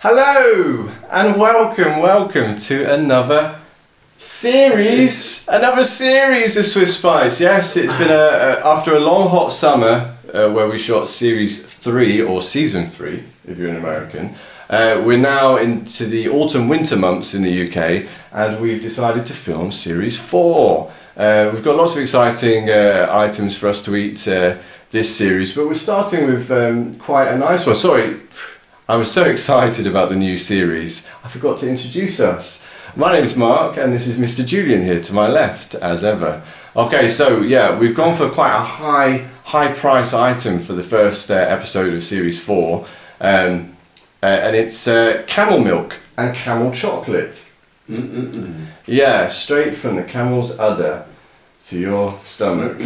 Hello and welcome to another series of Swiss Bytes. Yes, it's been after a long hot summer where we shot series 3 or season 3 if you're an American. We're now into the autumn-winter months in the UK and we've decided to film series 4. We've got lots of exciting items for us to eat this series, but we're starting with quite a nice one. Sorry, I was so excited about the new series, I forgot to introduce us. My name is Mark and this is Mr. Julian here to my left, as ever. Okay, so yeah, we've gone for quite a high price item for the first episode of series 4. And it's camel milk and camel chocolate. Yeah, straight from the camel's udder to your stomach.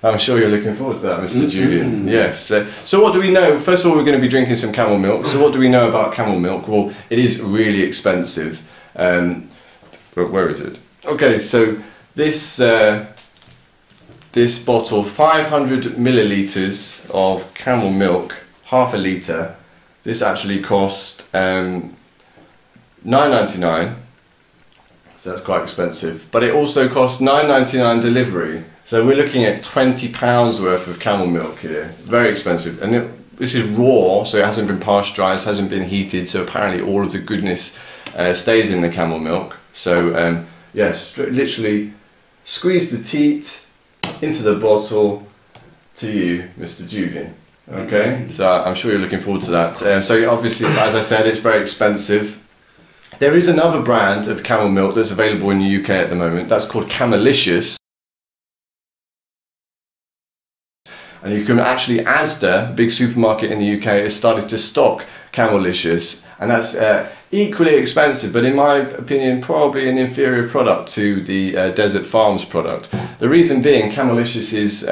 I'm sure you're looking forward to that, Mr. Julian. Yes. So what do we know? First of all, we're going to be drinking some camel milk. So what do we know about camel milk? Well, it is really expensive. But where is it? Okay, so this bottle, 500 millilitres of camel milk, half a litre. This actually cost $9.99. So that's quite expensive. But it also costs $9.99 delivery. So we're looking at £20 worth of camel milk here. Very expensive. And this is raw, so it hasn't been pasteurised, hasn't been heated, so apparently all of the goodness stays in the camel milk. So yes, literally squeeze the teat into the bottle to you, Mr. Julian. Okay, so I'm sure you're looking forward to that. So obviously, as I said, it's very expensive. There is another brand of camel milk that's available in the UK at the moment. That's called Camelicious. And you can actually, Asda, big supermarket in the UK, has started to stock Camelicious, and that's equally expensive, but in my opinion, probably an inferior product to the Desert Farms product. The reason being, Camelicious is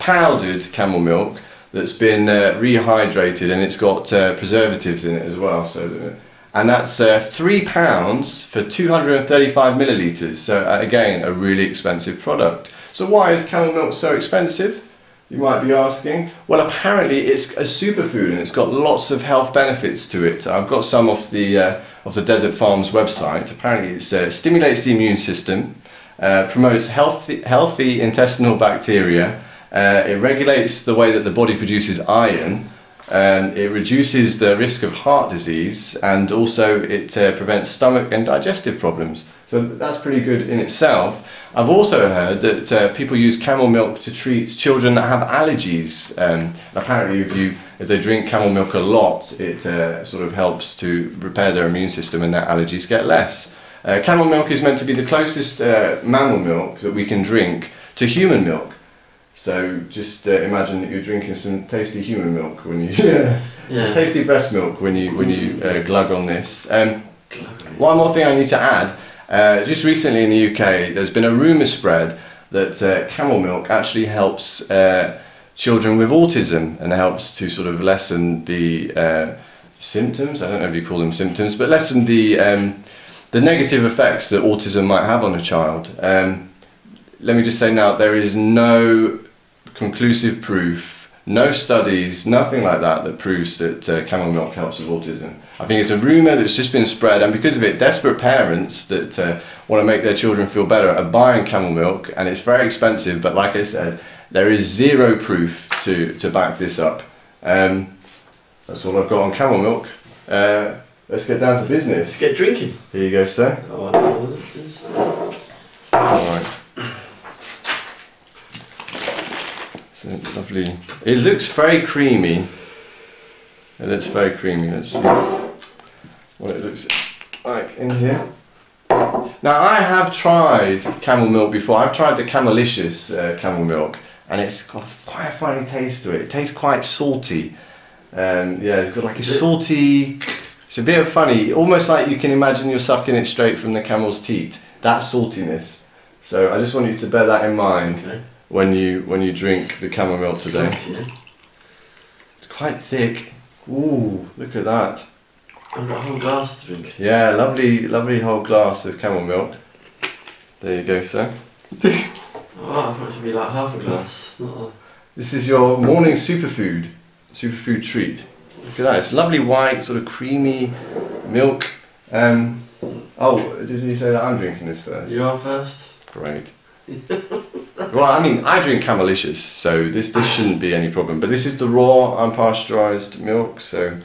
powdered camel milk that's been rehydrated, and it's got preservatives in it as well. So, and that's £3 for 235 millilitres. So again, a really expensive product. So why is camel milk so expensive? You might be asking. Well, apparently it's a superfood and it's got lots of health benefits to it. I've got some off the Desert Farms website. Apparently it stimulates the immune system, promotes healthy intestinal bacteria, it regulates the way that the body produces iron, it reduces the risk of heart disease, and also it prevents stomach and digestive problems. So that's pretty good in itself. I've also heard that people use camel milk to treat children that have allergies. Apparently if they drink camel milk a lot, it sort of helps to repair their immune system and their allergies get less. Camel milk is meant to be the closest mammal milk that we can drink to human milk. So just imagine that you're drinking some tasty human milk when you tasty breast milk when you glug on this. One more thing I need to add. Just recently in the UK, there's been a rumour spread that camel milk actually helps children with autism and helps to sort of lessen the symptoms. I don't know if you call them symptoms, but lessen the negative effects that autism might have on a child. Let me just say now, there is no conclusive proof, no studies, nothing like that proves that camel milk helps with autism. I think it's a rumour that's just been spread, and because of it, desperate parents that want to make their children feel better are buying camel milk, and it's very expensive, but like I said, there is zero proof to back this up. That's all I've got on camel milk. Let's get down to business. Let's get drinking. Here you go, sir. Oh, I don't know what it is. Alright. So lovely. It looks very creamy. It looks very creamy. Let's see what it looks like in here. Now I have tried camel milk before. I've tried the Camelicious camel milk, and it's got quite a funny taste to it. It tastes quite salty. Yeah, it's got like a salty. It's a bit funny, almost like you can imagine you're sucking it straight from the camel's teat. That saltiness. So I just want you to bear that in mind when you drink the camel milk today. It's quite thick. Ooh, look at that. I've got a whole glass to drink. Yeah, lovely whole glass of camel milk. There you go, sir. Oh, I thought it would be like half a glass. Not a... This is your morning superfood treat. Look at that, it's lovely white, sort of creamy milk. Oh, did you say that I'm drinking this first? You are first. Great. Well, I mean, I drink Camelicious, so this shouldn't be any problem. But this is the raw, unpasteurised milk, so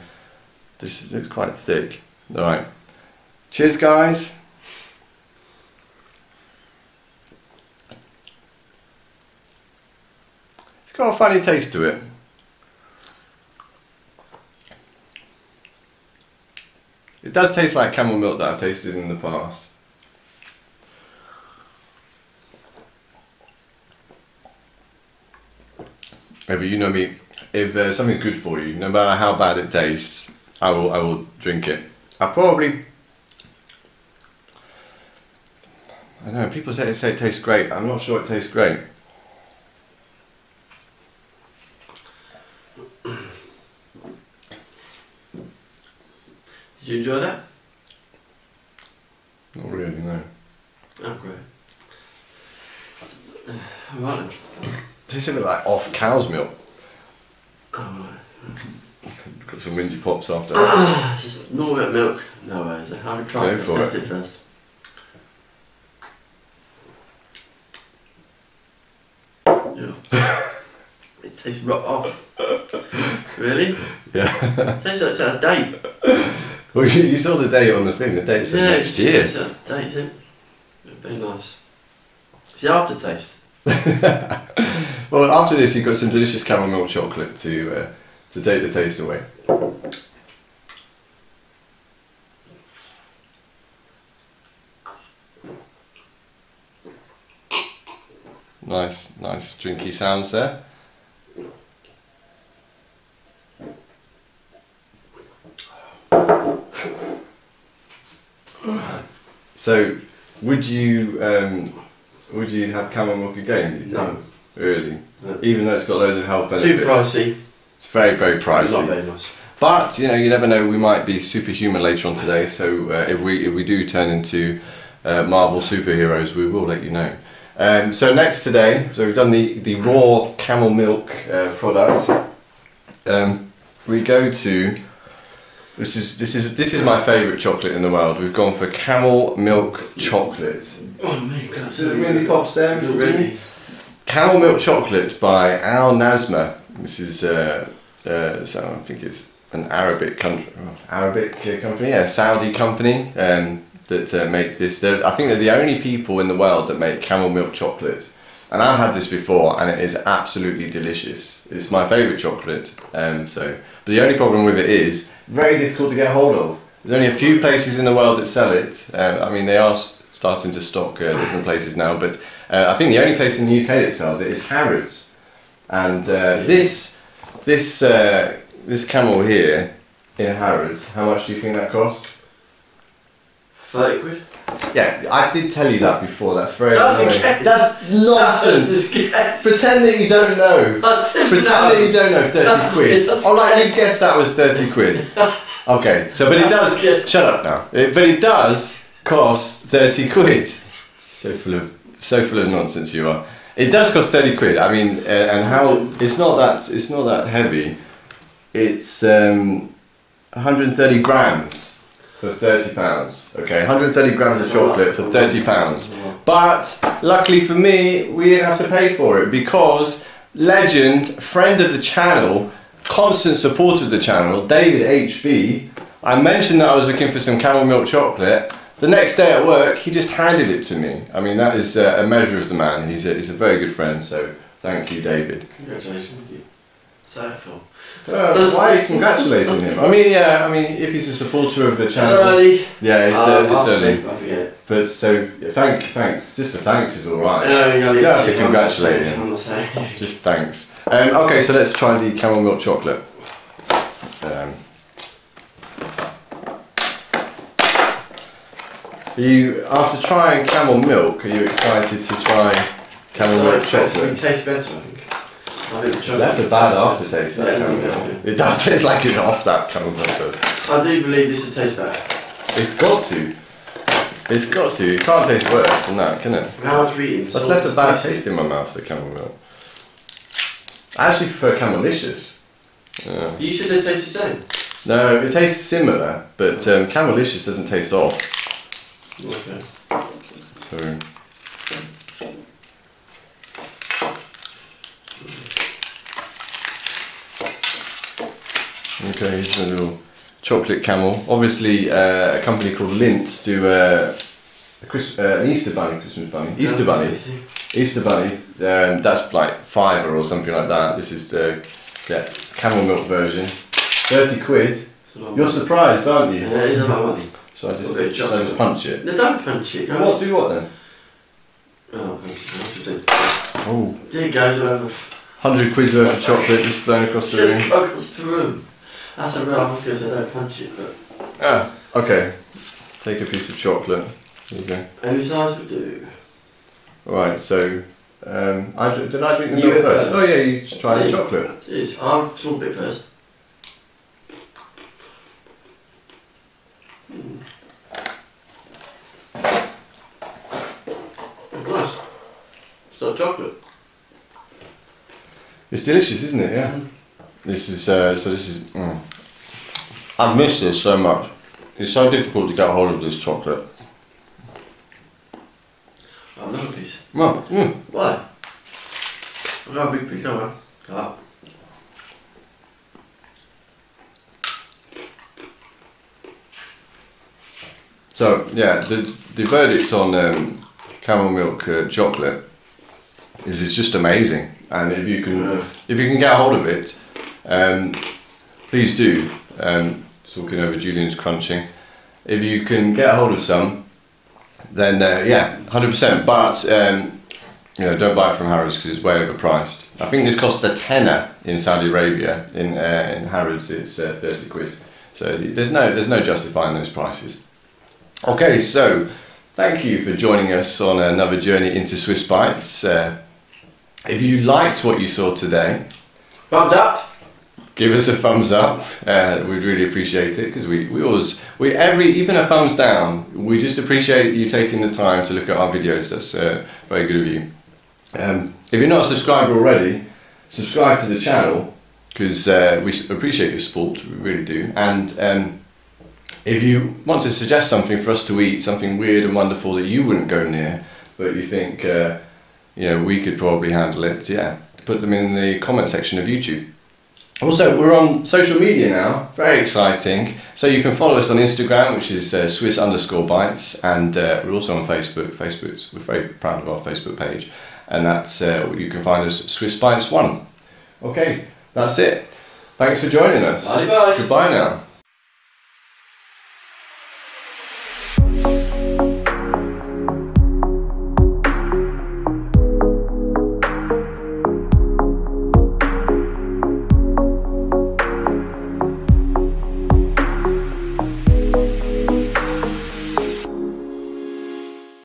this looks quite thick. All right. Cheers, guys. It's got a funny taste to it. It does taste like camel milk that I've tasted in the past. Yeah, but you know me, if something's good for you, no matter how bad it tastes, I will drink it. I don't know, people say it tastes great. I'm not sure it tastes great. Did you enjoy that? Not really, no. Oh, great. Right. Tastes a bit like off cow's milk. Oh, right. Got some whingy pops after. It's just normal milk. No way, is it? I would try it. Let's test it first. Yeah. It tastes rock off. Really? Yeah. It tastes like it's out of date. Well, you saw the date on the thing. The date says next year. It's out of date, isn't it? Very nice. It's the aftertaste. Well, after this, you've got some delicious camel milk chocolate to take the taste away. Nice drinky sounds there. So, would you have camel milk again? Do you think? No. Really? No. Even though it's got loads of health benefits. Too pricey. It's very, very pricey. Not very nice. But you know, you never know. We might be superhuman later on today. So if we do turn into Marvel superheroes, we will let you know. So next today, so we've done the raw camel milk product. We go to this is my favourite chocolate in the world. We've gone for camel milk chocolate. Oh my God! So it really pops there. Really? Camel milk chocolate by Nassma. This is so I think it's an Arabic company, yeah, Saudi company that make this. I think they're the only people in the world that make camel milk chocolate. And I've had this before, and it is absolutely delicious. It's my favourite chocolate. But the only problem with it is very difficult to get hold of. There's only a few places in the world that sell it. I mean, they are starting to stock different places now, but I think the only place in the UK that sells it is Harrods. And this camel here in Harrods, how much do you think that costs? 30 quid? Yeah, I did tell you that before. That's very annoying. That's nonsense. Pretend that you don't know. Pretend that you don't know 30 quid. Alright, you guess that was 30 quid. Okay, so but it does. Shut up now. But it does cost 30 quid. So full of nonsense you are. It does cost 30 quid. I mean, and how it's not that heavy. It's 130 grams. For £30, okay, 130 grams of chocolate for £30. But luckily for me, we didn't have to pay for it because legend, friend of the channel, constant supporter of the channel, David HB. I mentioned that I was looking for some camel milk chocolate. The next day at work, he just handed it to me. I mean, that is a measure of the man. He's a very good friend. So thank you, David. Congratulations. So cool. Why are you congratulating him? I mean, if he's a supporter of the channel. It's early. Yeah, it's early. I forget. But so, thanks. Just a thanks is alright. No, you don't have to congratulate him. I'm not saying. Just thanks. Okay, so let's try the camel milk chocolate. After trying camel milk, are you excited to try camel milk chocolate? It tastes better, I think. It's left a bad aftertaste, that camel milk. It does taste like it's off, that camel milk does. I do believe this will taste better. It's got to. It's got to. It can't taste worse than that, can it? How much eating? That's left a bad taste in my mouth, the camel milk. I actually prefer Camelicious. You said they taste the same. No, it tastes similar, but Camelicious doesn't taste off. Okay. So. Okay, here's a little chocolate camel. Obviously, a company called Lindt do an Easter bunny, Christmas bunny. Easter bunny. Easter bunny. That's like £5 or something like that. This is the camel milk version. 30 quid. You're surprised, aren't you? Yeah, it's a lot of money. So I just punch it. No, don't punch it, guys. What? Do what then? Oh, punch it. What's it say? Oh. There it goes, whatever. 100 quid worth of chocolate just flown across the room. Just across the room. That's a real, I was going to say don't punch it, but... Ah, okay. Take a piece of chocolate. There you go. Any size would do. Right, so... did I drink the You milk first? first. Oh yeah, you should try the chocolate. Jeez, I'll have a small bit first. Nice. It's not chocolate. It's delicious, isn't it? Yeah. This is I've missed this so much. It's so difficult to get hold of this chocolate. I'll have another piece. Well, Why? I've got a big piece over. Ah. So yeah, the verdict on camel milk chocolate is it's just amazing, and if you can get hold of it, please do. Talking over Julian's crunching. If you can get hold of some, then yeah, 100%. But don't buy it from Harrods because it's way overpriced. I think this costs a tenner in Saudi Arabia. In Harrods, it's 30 quid. So there's no justifying those prices. Okay, so thank you for joining us on another journey into Swiss Bytes. If you liked what you saw today, Thumbs up. give us a thumbs up. We'd really appreciate it because even a thumbs down, we just appreciate you taking the time to look at our videos. That's very good of you. If you're not a subscriber already, subscribe to the channel because we appreciate your support, we really do. And if you want to suggest something for us to eat, something weird and wonderful that you wouldn't go near, but you think we could probably handle it, yeah, put them in the comment section of YouTube. Also, we're on social media now, very exciting. So you can follow us on Instagram, which is Swiss_Bytes, and we're also on Facebook. We're very proud of our Facebook page, and that's you can find us Swiss Bytes 1. Okay, that's it. Thanks for joining us. Bye, guys. Goodbye now.